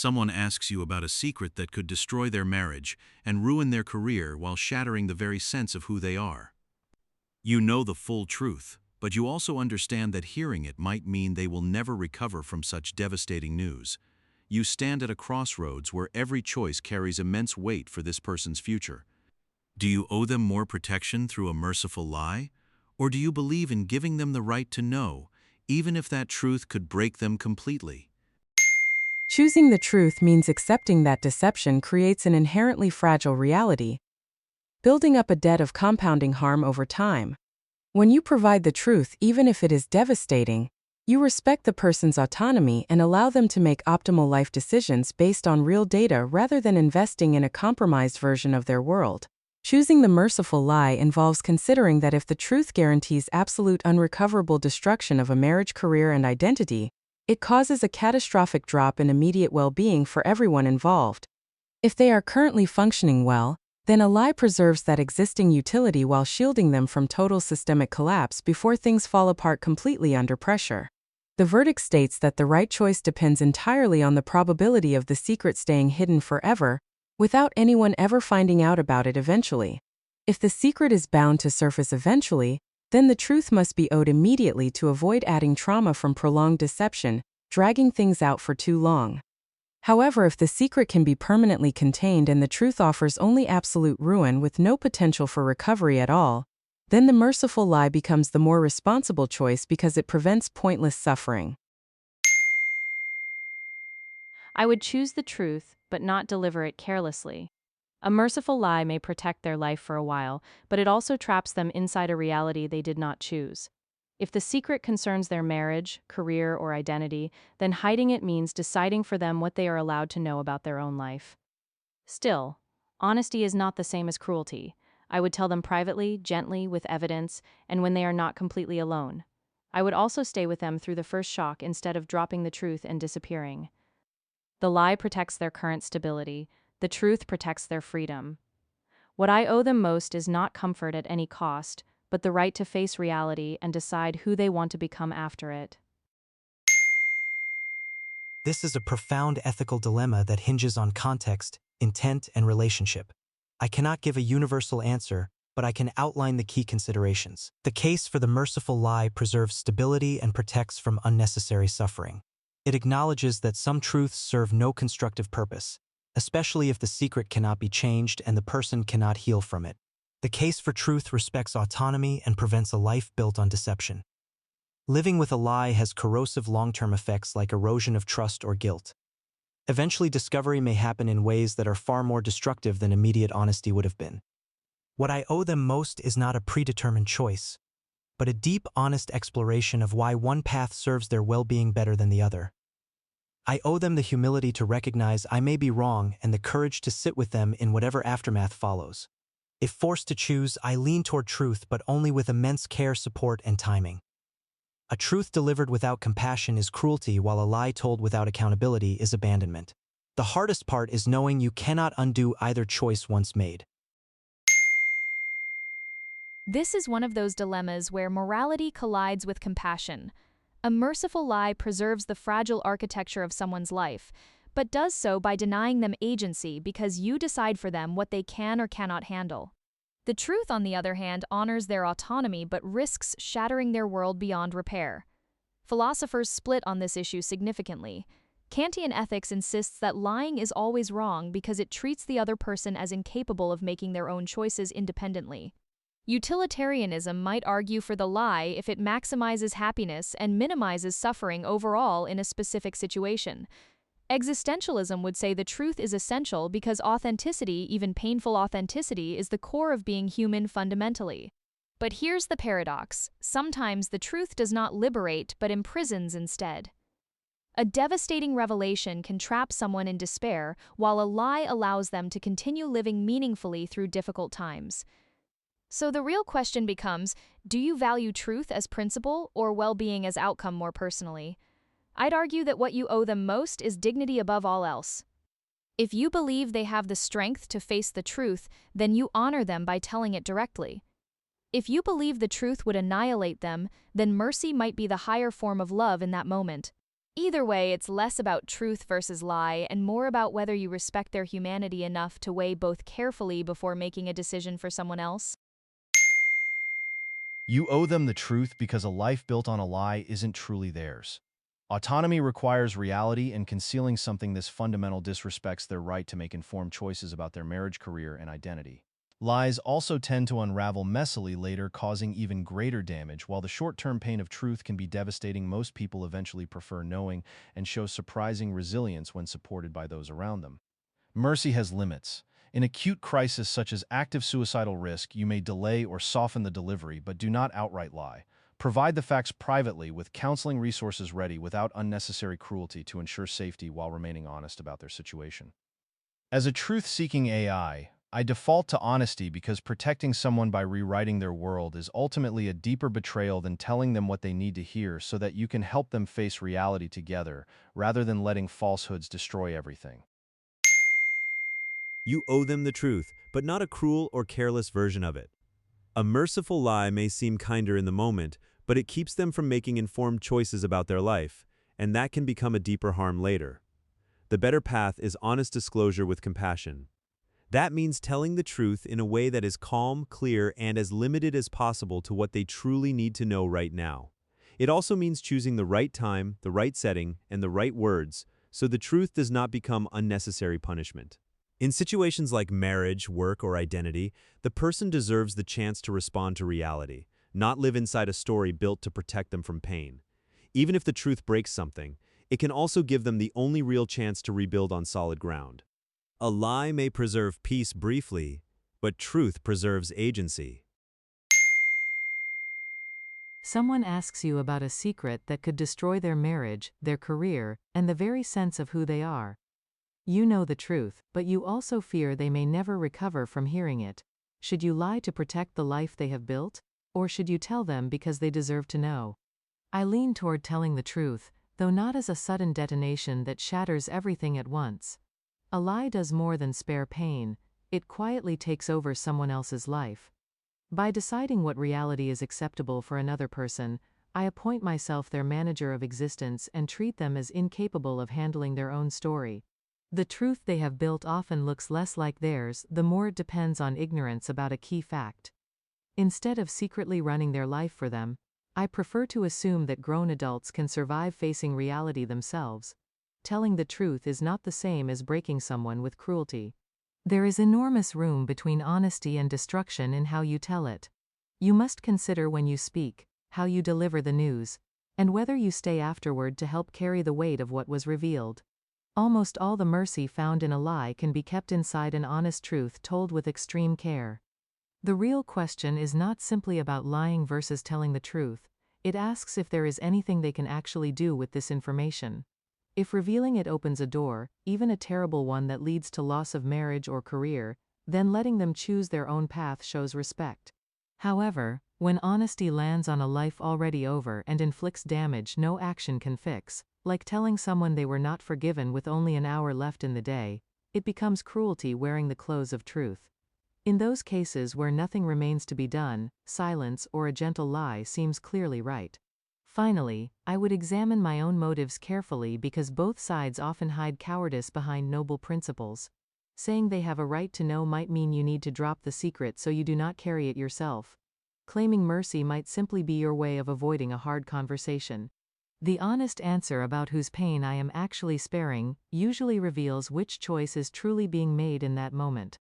Someone asks you about a secret that could destroy their marriage and ruin their career while shattering the very sense of who they are. You know the full truth, but you also understand that hearing it might mean they will never recover from such devastating news. You stand at a crossroads where every choice carries immense weight for this person's future. Do you owe them more protection through a merciful lie? Or do you believe in giving them the right to know, even if that truth could break them completely? Choosing the truth means accepting that deception creates an inherently fragile reality, building up a debt of compounding harm over time. When you provide the truth, even if it is devastating, you respect the person's autonomy and allow them to make optimal life decisions based on real data rather than investing in a compromised version of their world. Choosing the merciful lie involves considering that if the truth guarantees absolute unrecoverable destruction of a marriage, career, and identity, it causes a catastrophic drop in immediate well-being for everyone involved. If they are currently functioning well, then a lie preserves that existing utility while shielding them from total systemic collapse before things fall apart completely under pressure. The verdict states that the right choice depends entirely on the probability of the secret staying hidden forever, without anyone ever finding out about it eventually. If the secret is bound to surface eventually, then the truth must be owed immediately to avoid adding trauma from prolonged deception, dragging things out for too long. However, if the secret can be permanently contained and the truth offers only absolute ruin with no potential for recovery at all, then the merciful lie becomes the more responsible choice because it prevents pointless suffering. I would choose the truth, but not deliver it carelessly. A merciful lie may protect their life for a while, but it also traps them inside a reality they did not choose. If the secret concerns their marriage, career, or identity, then hiding it means deciding for them what they are allowed to know about their own life. Still, honesty is not the same as cruelty. I would tell them privately, gently, with evidence, and when they are not completely alone. I would also stay with them through the first shock instead of dropping the truth and disappearing. The lie protects their current stability, the truth protects their freedom. What I owe them most is not comfort at any cost, but the right to face reality and decide who they want to become after it. This is a profound ethical dilemma that hinges on context, intent, and relationship. I cannot give a universal answer, but I can outline the key considerations. The case for the merciful lie preserves stability and protects from unnecessary suffering. It acknowledges that some truths serve no constructive purpose, especially if the secret cannot be changed and the person cannot heal from it. The case for truth respects autonomy and prevents a life built on deception. Living with a lie has corrosive long-term effects like erosion of trust or guilt. Eventually, discovery may happen in ways that are far more destructive than immediate honesty would have been. What I owe them most is not a predetermined choice, but a deep, honest exploration of why one path serves their well-being better than the other. I owe them the humility to recognize I may be wrong and the courage to sit with them in whatever aftermath follows. If forced to choose, I lean toward truth, but only with immense care, support, and timing. A truth delivered without compassion is cruelty, while a lie told without accountability is abandonment. The hardest part is knowing you cannot undo either choice once made. This is one of those dilemmas where morality collides with compassion. A merciful lie preserves the fragile architecture of someone's life, but does so by denying them agency because you decide for them what they can or cannot handle. The truth, on the other hand, honors their autonomy but risks shattering their world beyond repair. Philosophers split on this issue significantly. Kantian ethics insists that lying is always wrong because it treats the other person as incapable of making their own choices independently. Utilitarianism might argue for the lie if it maximizes happiness and minimizes suffering overall in a specific situation. Existentialism would say the truth is essential because authenticity, even painful authenticity, is the core of being human fundamentally. But here's the paradox: sometimes the truth does not liberate but imprisons instead. A devastating revelation can trap someone in despair, while a lie allows them to continue living meaningfully through difficult times. So the real question becomes, do you value truth as principle or well-being as outcome more personally? I'd argue that what you owe them most is dignity above all else. If you believe they have the strength to face the truth, then you honor them by telling it directly. If you believe the truth would annihilate them, then mercy might be the higher form of love in that moment. Either way, it's less about truth versus lie and more about whether you respect their humanity enough to weigh both carefully before making a decision for someone else. You owe them the truth because a life built on a lie isn't truly theirs. Autonomy requires reality, and concealing something this fundamental disrespects their right to make informed choices about their marriage, career, and identity. Lies also tend to unravel messily later, causing even greater damage. While the short-term pain of truth can be devastating, most people eventually prefer knowing and show surprising resilience when supported by those around them. Mercy has limits. In acute crisis such as active suicidal risk, you may delay or soften the delivery, but do not outright lie. Provide the facts privately with counseling resources ready without unnecessary cruelty to ensure safety while remaining honest about their situation. As a truth-seeking I default to honesty because protecting someone by rewriting their world is ultimately a deeper betrayal than telling them what they need to hear so that you can help them face reality together, rather than letting falsehoods destroy everything. You owe them the truth, but not a cruel or careless version of it. A merciful lie may seem kinder in the moment, but it keeps them from making informed choices about their life, and that can become a deeper harm later. The better path is honest disclosure with compassion. That means telling the truth in a way that is calm, clear, and as limited as possible to what they truly need to know right now. It also means choosing the right time, the right setting, and the right words, so the truth does not become unnecessary punishment. In situations like marriage, work, or identity, the person deserves the chance to respond to reality, not live inside a story built to protect them from pain. Even if the truth breaks something, it can also give them the only real chance to rebuild on solid ground. A lie may preserve peace briefly, but truth preserves agency. Someone asks you about a secret that could destroy their marriage, their career, and the very sense of who they are. You know the truth, but you also fear they may never recover from hearing it. Should you lie to protect the life they have built? Or should you tell them because they deserve to know? I lean toward telling the truth, though not as a sudden detonation that shatters everything at once. A lie does more than spare pain, it quietly takes over someone else's life. By deciding what reality is acceptable for another person, I appoint myself their manager of existence and treat them as incapable of handling their own story. The truth they have built often looks less like theirs the more it depends on ignorance about a key fact. Instead of secretly running their life for them, I prefer to assume that grown adults can survive facing reality themselves. Telling the truth is not the same as breaking someone with cruelty. There is enormous room between honesty and destruction in how you tell it. You must consider when you speak, how you deliver the news, and whether you stay afterward to help carry the weight of what was revealed. Almost all the mercy found in a lie can be kept inside an honest truth told with extreme care. The real question is not simply about lying versus telling the truth, it asks if there is anything they can actually do with this information. If revealing it opens a door, even a terrible one that leads to loss of marriage or career, then letting them choose their own path shows respect. However, when honesty lands on a life already over and inflicts damage no action can fix, like telling someone they were not forgiven with only an hour left in the day, it becomes cruelty wearing the clothes of truth. In those cases where nothing remains to be done, silence or a gentle lie seems clearly right. Finally, I would examine my own motives carefully because both sides often hide cowardice behind noble principles. Saying they have a right to know might mean you need to drop the secret so you do not carry it yourself. Claiming mercy might simply be your way of avoiding a hard conversation. The honest answer about whose pain I am actually sparing usually reveals which choice is truly being made in that moment.